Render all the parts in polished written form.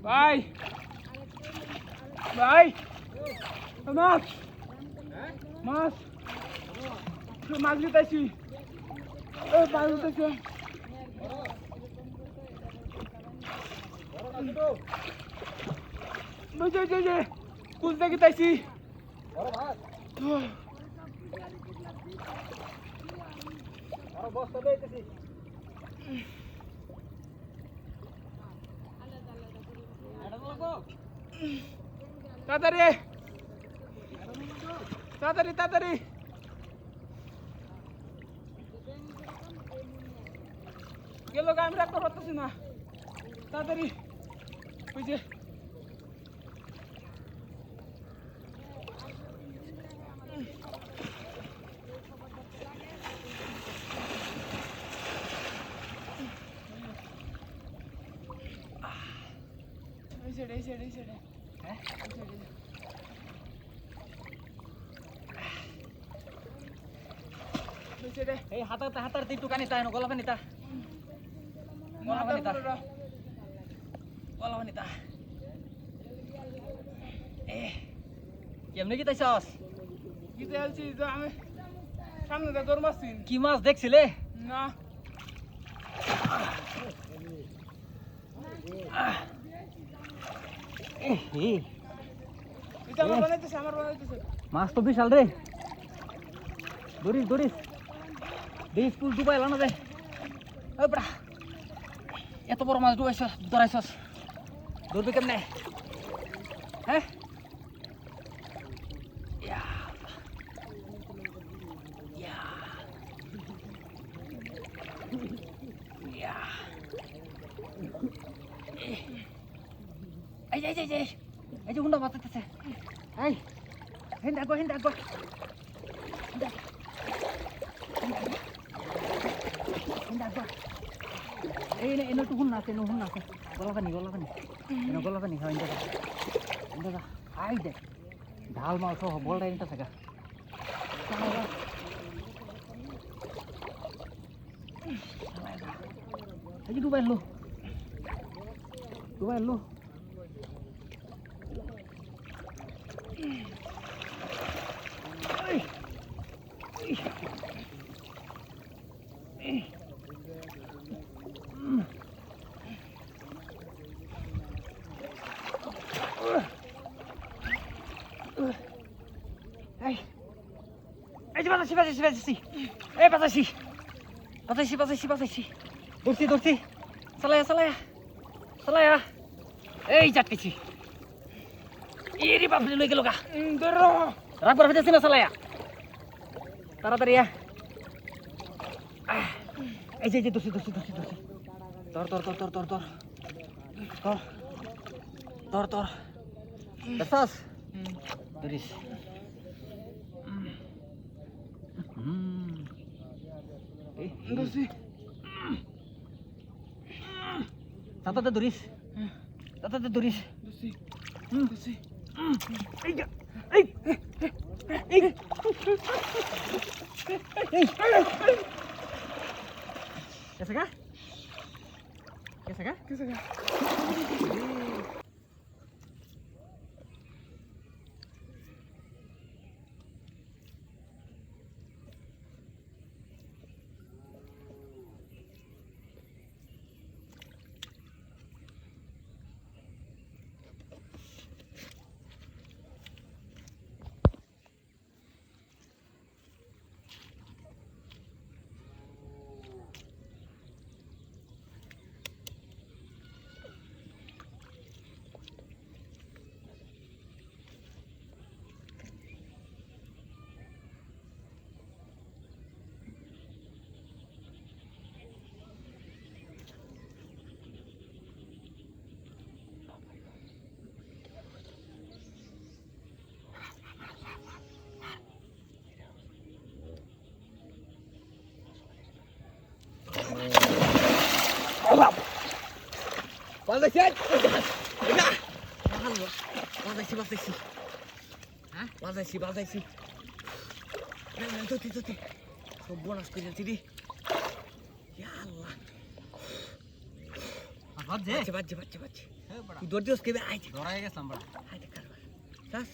ভাই ভাই মাছ মাছ মাছ দিতেছি মাছ দিতেছি বুঝে কুলতে গিয়েছি তাড়াতাড়ি তাড়াতাড়ি তাড়াতাড়ি গেল আমি রাখতে পারতেছি না তাড়াতাড়ি বুঝে এই সাইডে হ্যাঁ এই হাতার একটু কানিতা গলা পানিতা কেমনে কি তাইছস গিতে আলছি যে আমি সামনে দা দৌড় মারছি কি মাছ দেখছিলে না এটা আমার বানাইতেছে মাছ তো বিশাল রে দরিস পুল ডুবাই লানা দে এত বড় মাছ ধরাইছস ধরবি কেমনে হ্যাঁ এই যে হুন্ডা বাঁচাতেছে এই হিন্দা গো এই এনে একটু হুন্না আছে গলা পানি হয় ইন্দা আই দে ঢাল মাল সহ বলটা ইনটা থাকা এই যে ডুবাই লো এই যে বাজাইছি এই বাজাইছি ধরছি চালায়া এই চাটকেছি এরে বাপরে লই গেল গা রাখবার ফেটেছি না চালায়া তাড়াতাড়ি এই যে ধরছি তোর দেখছস ধরিস তাতে ধরিস कैसे का বাজাইছি হ্যাঁ বাজাইছি ধরতে সব বোনাস করে যাচ্ছি রে আল্লাহ বাজছে তুই দৌড় দিস কেবে আইছে ধরাই গেছলাম বড় আইতে কারবার সাস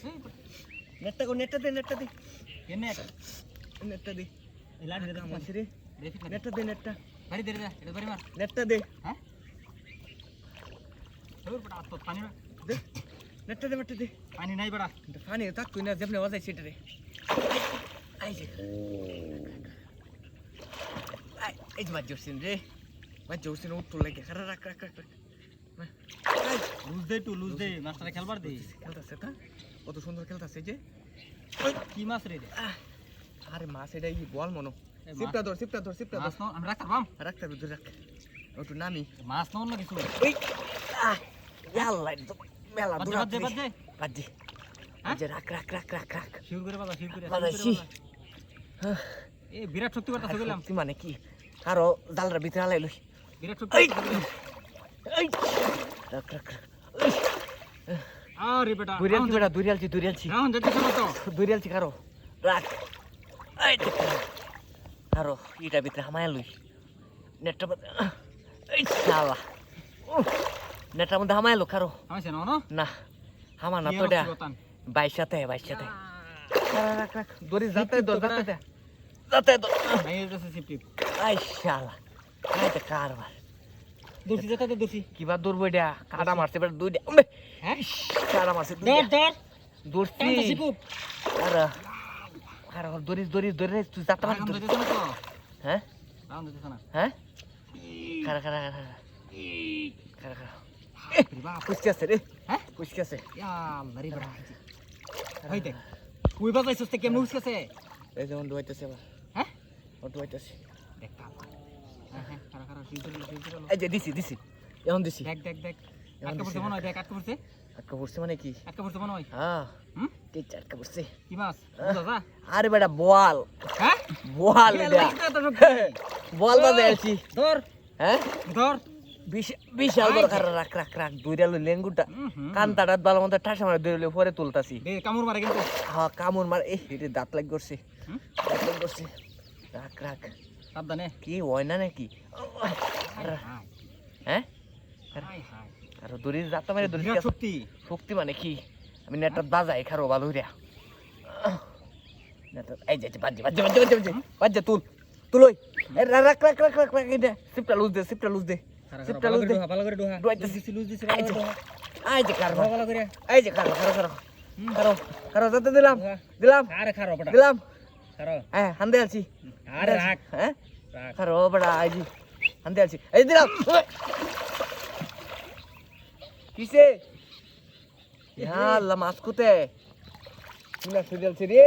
নেটটা কো নেটটা দে কেনে নেটটা দে এই লাঠি দে আমার রে দেখি নেটটা দে নেটটা বাড়ি দে দে এটা বাড়ি মার নেটটা দে হ্যাঁ তোর বড় আত পানি দে নেটটা দে নেটটা দে পানি নাই বড় পানি তাক তুই না যেমনে ওয়াজাই সেটা রে আইছে এই মাছ জোরছিন রে মাছ জোরছিন উত্তর লাগে খারা রাখ লুজ দে মাস্টারে খেলবার দে খেলতাছে তা কত সুন্দর খেলতাছে যে কি মাছ রে আরে মাছ এটা কি বল মনো এই সিপটা ধর মাছ নাও আমি রাখতে পারবাম রাখতে হবে রাখ একটু নামি মাছ নাও না কিছু ওই ইয়াল্লা একদম মেলা দূর বাজে বাজে হ্যাঁ? যে রাখ শিউর করে শিউর করে বাজাইছি এ বিরাট শক্তি কথা গেলাম তুই মানে কি আরো জালরা ভিতরে আলাই লই বিরাট শক্তি এই এই রাখ আরে বেটা দুরিয়ালছি রাউন্ড যেতে তো দুরিয়ালছি কারো রাখ এই কারো ইটা ভিতরে হামায় লই নেটটা এই শালা নেটটার মধ্যে হামায় লো কারো আমি জানো না না হামা না তো এটা বাইশাতে রাখ দড়ি যাতে নাই এসে সিপটি আই শালা আইতে কারবার দোষী যেতে তো দোষী কিবা দৌড়বো এটা কাটা মারছে এবার দুইটা উম্বে হ্যাঁ কাটা মারছে ধর দৌড়ছি টানতে শিখুক আর দড়ি তুই যাত্রা রাউন্ড যেতে না তো হ্যাঁ রাউন্ড যেতে না হ্যাঁ খারা পুষকে আছে রে হ্যাঁ পুষকে আছে ইয়া মারি বড় হই দেখ তুই বাজাইছস তে কেমন উঠছে এই যেমন ডুয়াইতেছে আবার হ্যাঁ ও ডুয়াইতেছে দেখ হ্যাঁ খারা শিউর করে এই যে দিছি এখন দিছি দেখ আটকা পড়ছে মনে হয় দেখ আটকা পড়ছে আটকা পড়ছে মানে কি আটকা পড়ছে মনে হয় হ্যাঁ হুম ঠিক আটকা পড়ছে কি মাছ বুঝা যা আরে বেটা বল হ্যাঁ বল বাজে আছি ধর হ্যাঁ ধর বিশাল বড় খারা রাখ দুইটা লেঙ্গুটা কান্তাটা ভালো মতো ঠাসা মারে দুইলে পরে তুলতাছি দে কামড় মারে কিন্তু হ্যাঁ কামড় মার এই হেঁটে দাঁত লাগ করছে রাখ সাবধানে কি হয় না নাকি হ্যাঁ আর দড়ির যাত্রা মানে দড়ি শক্তি শক্তি মানে কি আমি নেটটা বাজাই খারো ভালো হইরা নেটটা এই যে বাজে তুল ওই রাখ এটা সিপটা লুজ দে ভালো করে ডোহা ডুয়াইতেছি। লুজ দিছি এই যে কারো ভালো করে এই যে খারো যাতে দিলাম আরে খারো বড় দিলাম খারো হ্যাঁ হান্দে আছি আরে রাখ হ্যাঁ রাখ খারো বড়া আইজি হান্দে আছি এই দিলাম কিসে ইয়া আল্লাহ মাছ কুতে কিনা সুজলছি রে